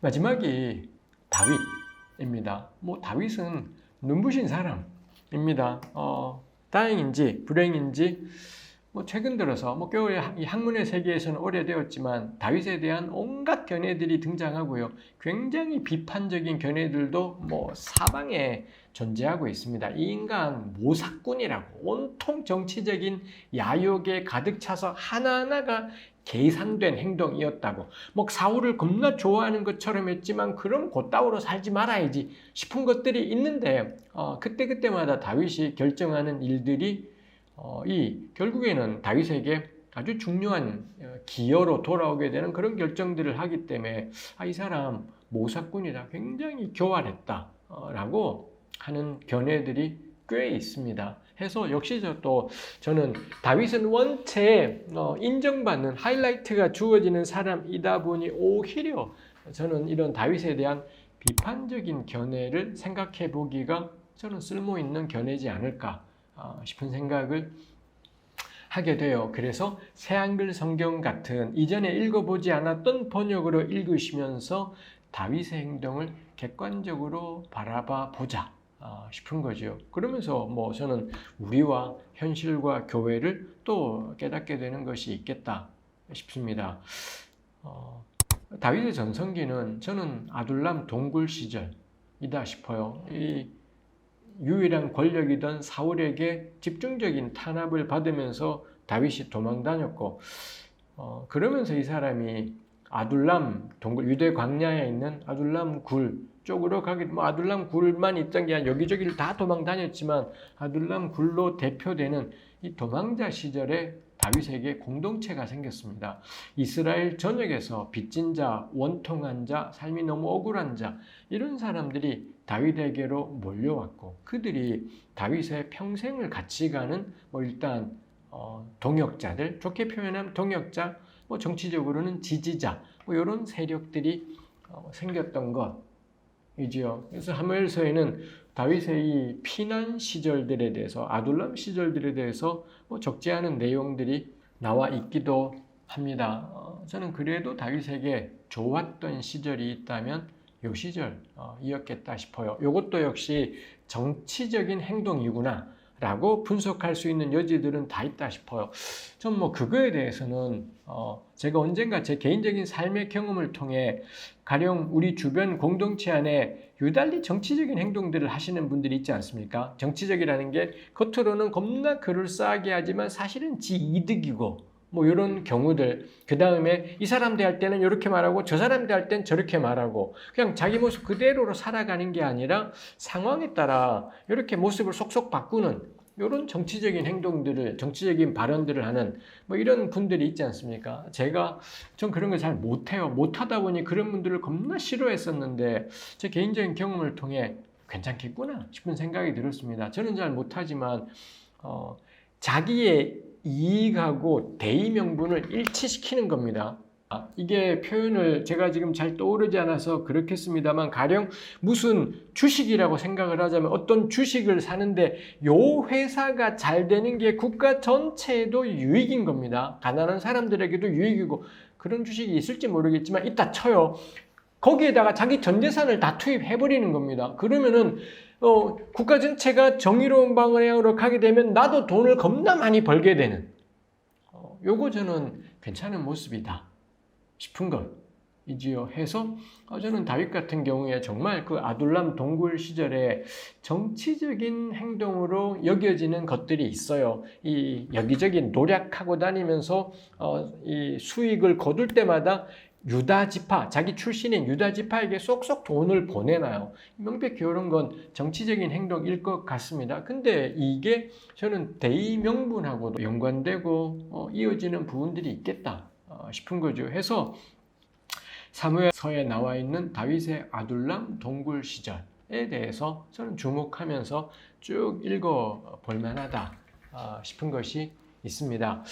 마지막이 다윗입니다. 다윗은 눈부신 사람입니다. 다행인지 불행인지 최근 들어서 이 학문의 세계에서는 오래되었지만 다윗에 대한 온갖 견해들이 등장하고요. 굉장히 비판적인 견해들도 사방에 존재하고 있습니다. 이 인간 모사꾼이라고 온통 정치적인 야욕에 가득 차서 하나하나가 계산된 행동이었다고. 사울을 겁나 좋아하는 것처럼 했지만 그럼 그따위로 살지 말아야지 싶은 것들이 있는데 그때그때마다 다윗이 결정하는 일들이 결국에는 다윗에게 아주 중요한 기여로 돌아오게 되는 그런 결정들을 하기 때문에 이 사람 모사꾼이다, 굉장히 교활했다라고 하는 견해들이 꽤 있습니다. 해서 역시 저는 다윗은 원체 인정받는 하이라이트가 주어지는 사람이다 보니 오히려 저는 이런 다윗에 대한 비판적인 견해를 생각해 보기가 저는 쓸모 있는 견해지 않을까 싶은 생각을 하게 돼요. 그래서 새한글 성경 같은 이전에 읽어보지 않았던 번역으로 읽으시면서 다윗의 행동을 객관적으로 바라봐 보자 싶은 거죠. 그러면서 저는 우리와 현실과 교회를 또 깨닫게 되는 것이 있겠다 싶습니다. 다윗의 전성기는 저는 아둘람 동굴 시절이다 싶어요. 이 유일한 권력이던 사울에게 집중적인 탄압을 받으면서 다윗이 도망 다녔고, 그러면서 이 사람이 아둘람 동굴, 유대 광야에 있는 아둘람 굴 쪽으로 가게, 아둘람 굴만 있던 게 아니라 여기저기를 다 도망 다녔지만 아둘람 굴로 대표되는 이 도망자 시절에 다윗에게 공동체가 생겼습니다. 이스라엘 전역에서 빚진 자, 원통한 자, 삶이 너무 억울한 자, 이런 사람들이 다윗에게로 몰려왔고 그들이 다윗의 평생을 같이 가는 일단 동역자들, 좋게 표현하면 동역자, 정치적으로는 지지자, 이런 세력들이 생겼던 것이지요. 그래서 사무엘서에는 다윗의 이 피난 시절들에 대해서, 아둘람 시절들에 대해서 적지 않은 내용들이 나와 있기도 합니다. 저는 그래도 다윗에게 좋았던 시절이 있다면 요 시절이었겠다 싶어요. 이것도 역시 정치적인 행동이구나 라고 분석할 수 있는 여지들은 다 있다 싶어요. 전 그거에 대해서는 제가 언젠가 제 개인적인 삶의 경험을 통해 가령 우리 주변 공동체 안에 유달리 정치적인 행동들을 하시는 분들이 있지 않습니까? 정치적이라는 게 겉으로는 겁나 그럴싸하게 하지만 사실은 지 이득이고 이런 경우들, 그 다음에 이 사람 대할 때는 이렇게 말하고 저 사람 대할 때는 저렇게 말하고 그냥 자기 모습 그대로로 살아가는 게 아니라 상황에 따라 이렇게 모습을 속속 바꾸는 이런 정치적인 행동들을, 정치적인 발언들을 하는 이런 분들이 있지 않습니까? 전 그런 걸 잘 못해요. 못하다 보니 그런 분들을 겁나 싫어했었는데 제 개인적인 경험을 통해 괜찮겠구나 싶은 생각이 들었습니다. 저는 잘 못하지만 자기의 이익하고 대의 명분을 일치시키는 겁니다. 이게 표현을 제가 지금 잘 떠오르지 않아서 그렇겠습니다만 가령 무슨 주식이라고 생각을 하자면 어떤 주식을 사는데 요 회사가 잘 되는 게 국가 전체에도 유익인 겁니다. 가난한 사람들에게도 유익이고 그런 주식이 있을지 모르겠지만 있다 쳐요. 거기에다가 자기 전 재산을 다 투입해버리는 겁니다. 그러면은 국가 전체가 정의로운 방향으로 가게 되면 나도 돈을 겁나 많이 벌게 되는 요거 저는 괜찮은 모습이다 싶은 것이지요. 해서 저는 다윗 같은 경우에 정말 그 아둘람 동굴 시절에 정치적인 행동으로 여겨지는 것들이 있어요. 이 여기저기 노력하고 다니면서 이 수익을 거둘 때마다 유다 지파, 자기 출신인 유다 지파에게 쏙쏙 돈을 보내놔요. 명백히 이런 건 정치적인 행동일 것 같습니다. 근데 이게 저는 대의 명분하고도 연관되고 이어지는 부분들이 있겠다 싶은 거죠. 해서 사무엘서에 나와 있는 다윗의 아둘람 동굴 시절에 대해서 저는 주목하면서 쭉 읽어볼 만하다 싶은 것이 있습니다.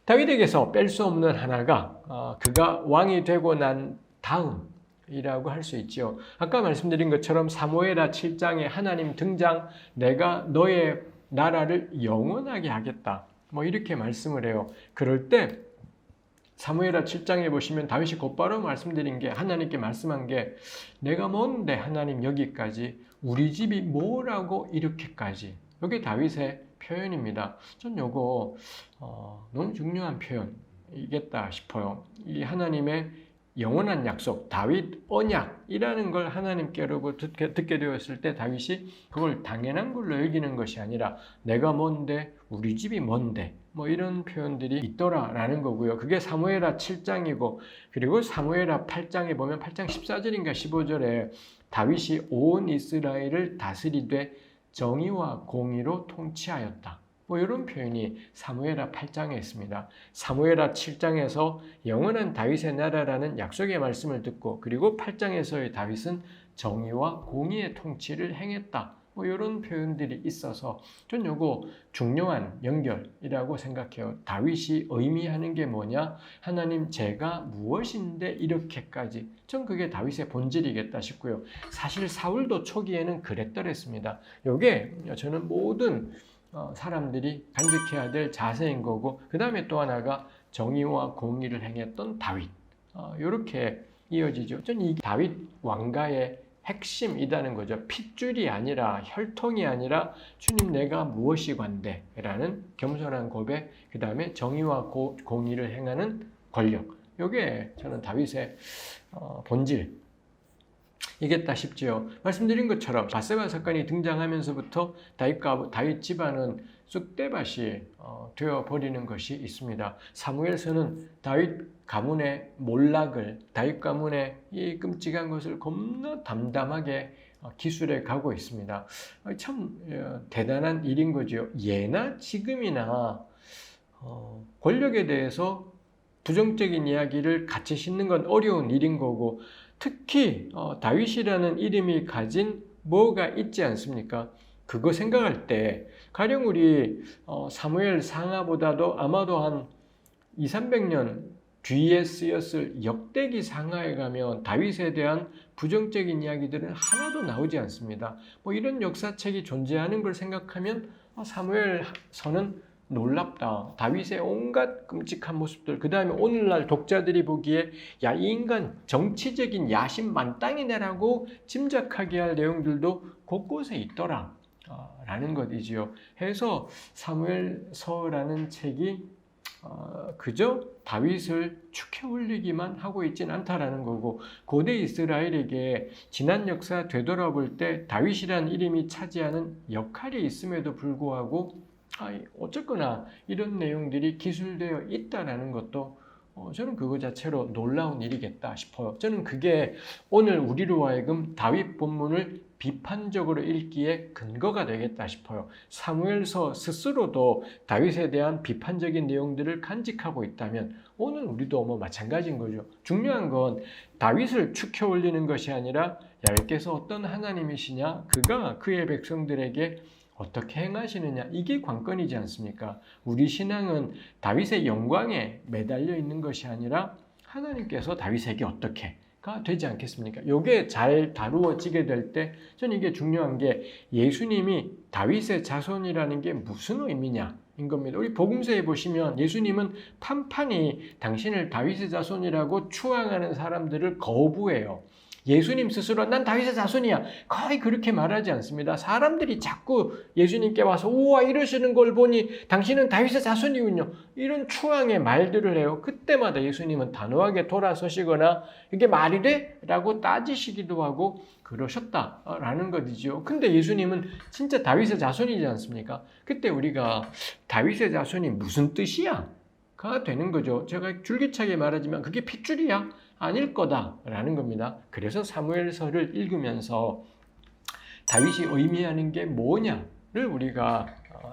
다윗에게서 뺄 수 없는 하나가 그가 왕이 되고 난 다음이라고 할 수 있지요. 아까 말씀드린 것처럼 사무엘하 7장에 하나님 등장, 내가 너의 나라를 영원하게 하겠다 이렇게 말씀을 해요. 그럴 때 사무엘하 7장에 보시면 다윗이 곧바로 말씀드린 게, 하나님께 말씀한 게, 내가 뭔데 하나님 여기까지, 우리 집이 뭐라고 이렇게까지. 이게 다윗의 표현입니다. 전 요거 너무 중요한 표현이겠다 싶어요. 이 하나님의 영원한 약속, 다윗 언약이라는 걸 하나님께로 듣게 되었을 때 다윗이 그걸 당연한 걸로 여기는 것이 아니라 내가 뭔데, 우리 집이 뭔데, 뭐 이런 표현들이 있더라라는 거고요. 그게 사무엘하 7장이고, 그리고 사무엘하 8장에 보면 8장 14절인가 15절에 다윗이 온 이스라엘을 다스리되 정의와 공의로 통치하였다. 뭐 이런 표현이 사무엘하 8장에 있습니다. 사무엘하 7장에서 영원한 다윗의 나라라는 약속의 말씀을 듣고, 그리고 8장에서의 다윗은 정의와 공의의 통치를 행했다. 뭐 이런 표현들이 있어서 전 요거 중요한 연결이라고 생각해요. 다윗이 의미하는 게 뭐냐? 하나님 제가 무엇인데 이렇게까지. 전 그게 다윗의 본질이겠다 싶고요. 사실 사울도 초기에는 그랬더랬습니다. 요게 저는 모든 사람들이 간직해야 될 자세인 거고, 그 다음에 또 하나가 정의와 공의를 행했던 다윗. 이렇게 이어지죠. 전 이게 다윗 왕가의 핵심이라는 거죠. 핏줄이 아니라, 혈통이 아니라 주님 내가 무엇이관데 라는 겸손한 고백, 그 다음에 정의와 공의를 행하는 권력. 이게 저는 다윗의 본질 이겠다 싶지요. 말씀드린 것처럼 바세바 사건이 등장하면서부터 다윗 집안은 쑥대밭이 되어버리는 것이 있습니다. 사무엘서는 다윗 가문의 몰락을, 다윗 가문의 이 끔찍한 것을 겁나 담담하게 기술해 가고 있습니다. 참 대단한 일인 거죠. 예나 지금이나 권력에 대해서 부정적인 이야기를 같이 싣는 건 어려운 일인 거고, 특히 다윗이라는 이름이 가진 뭐가 있지 않습니까? 그거 생각할 때 가령 우리 사무엘 상하보다도 아마도 한 200~300년 뒤에 쓰였을 역대기 상하에 가면 다윗에 대한 부정적인 이야기들은 하나도 나오지 않습니다. 뭐 이런 역사책이 존재하는 걸 생각하면 사무엘서는 놀랍다. 다윗의 온갖 끔찍한 모습들, 그 다음에 오늘날 독자들이 보기에 야, 이 인간 정치적인 야심 만땅이네라고 짐작하게 할 내용들도 곳곳에 있더라 라는 것이지요. 해서 사무엘서라는 책이 그저 다윗을 축해 올리기만 하고 있진 않다라는 거고, 고대 이스라엘에게 지난 역사 되돌아볼 때 다윗이라는 이름이 차지하는 역할이 있음에도 불구하고 어쨌거나 이런 내용들이 기술되어 있다는 것도 저는 그거 자체로 놀라운 일이겠다 싶어요. 저는 그게 오늘 우리로 하여금 다윗 본문을 비판적으로 읽기에 근거가 되겠다 싶어요. 사무엘서 스스로도 다윗에 대한 비판적인 내용들을 간직하고 있다면 오늘 우리도 뭐 마찬가지인 거죠. 중요한 건 다윗을 축혀 올리는 것이 아니라 얇게서 어떤 하나님이시냐, 그가 그의 백성들에게 어떻게 행하시느냐, 이게 관건이지 않습니까? 우리 신앙은 다윗의 영광에 매달려 있는 것이 아니라 하나님께서 다윗에게 어떻게가 되지 않겠습니까? 이게 잘 다루어지게 될 때 저는 이게 중요한 게, 예수님이 다윗의 자손이라는 게 무슨 의미냐인 겁니다. 우리 복음서에 보시면 예수님은 판판히 당신을 다윗의 자손이라고 추앙하는 사람들을 거부해요. 예수님 스스로 난 다윗의 자손이야 거의 그렇게 말하지 않습니다. 사람들이 자꾸 예수님께 와서 우와 이러시는 걸 보니 당신은 다윗의 자손이군요, 이런 추앙의 말들을 해요. 그때마다 예수님은 단호하게 돌아서시거나 이게 말이 돼? 라고 따지시기도 하고 그러셨다라는 것이죠. 근데 예수님은 진짜 다윗의 자손이지 않습니까? 그때 우리가 다윗의 자손이 무슨 뜻이야? 가 되는 거죠. 제가 줄기차게 말하지만 그게 핏줄이야? 아닐 거다라는 겁니다. 그래서 사무엘서를 읽으면서 다윗이 의미하는 게 뭐냐를 우리가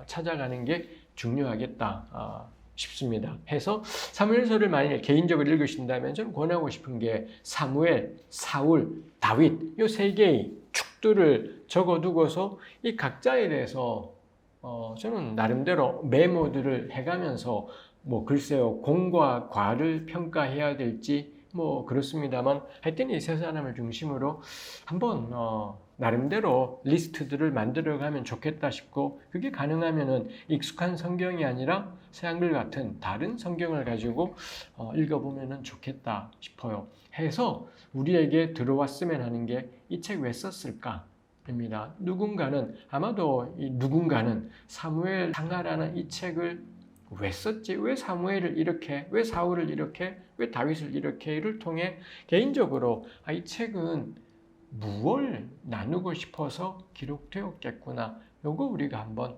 찾아가는 게 중요하겠다 싶습니다. 해서 사무엘서를 만약에 개인적으로 읽으신다면 저는 권하고 싶은 게 사무엘, 사울, 다윗 이 세 개의 축들을 적어두고서 이 각자에 대해서 저는 나름대로 메모들을 해가면서 뭐 글쎄요, 공과 과를 평가해야 될지 뭐 그렇습니다만 하여튼 이 세 사람을 중심으로 한번 나름대로 리스트들을 만들어가면 좋겠다 싶고, 그게 가능하면은 익숙한 성경이 아니라 새한글 같은 다른 성경을 가지고 읽어보면은 좋겠다 싶어요. 해서 우리에게 들어왔으면 하는 게 이 책 왜 썼을까? 입니다. 누군가는, 아마도 이 누군가는 사무엘 상하라는 이 책을 왜 썼지? 왜 사무엘을 이렇게, 왜 사울을 이렇게, 왜 다윗을 이렇게를 통해 개인적으로 이 책은 무엇을 나누고 싶어서 기록되었겠구나. 요거 우리가 한번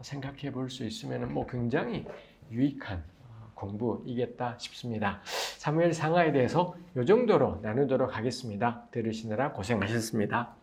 생각해 볼 수 있으면 뭐 굉장히 유익한 공부이겠다 싶습니다. 사무엘 상하에 대해서 이 정도로 나누도록 하겠습니다. 들으시느라 고생 많으셨습니다.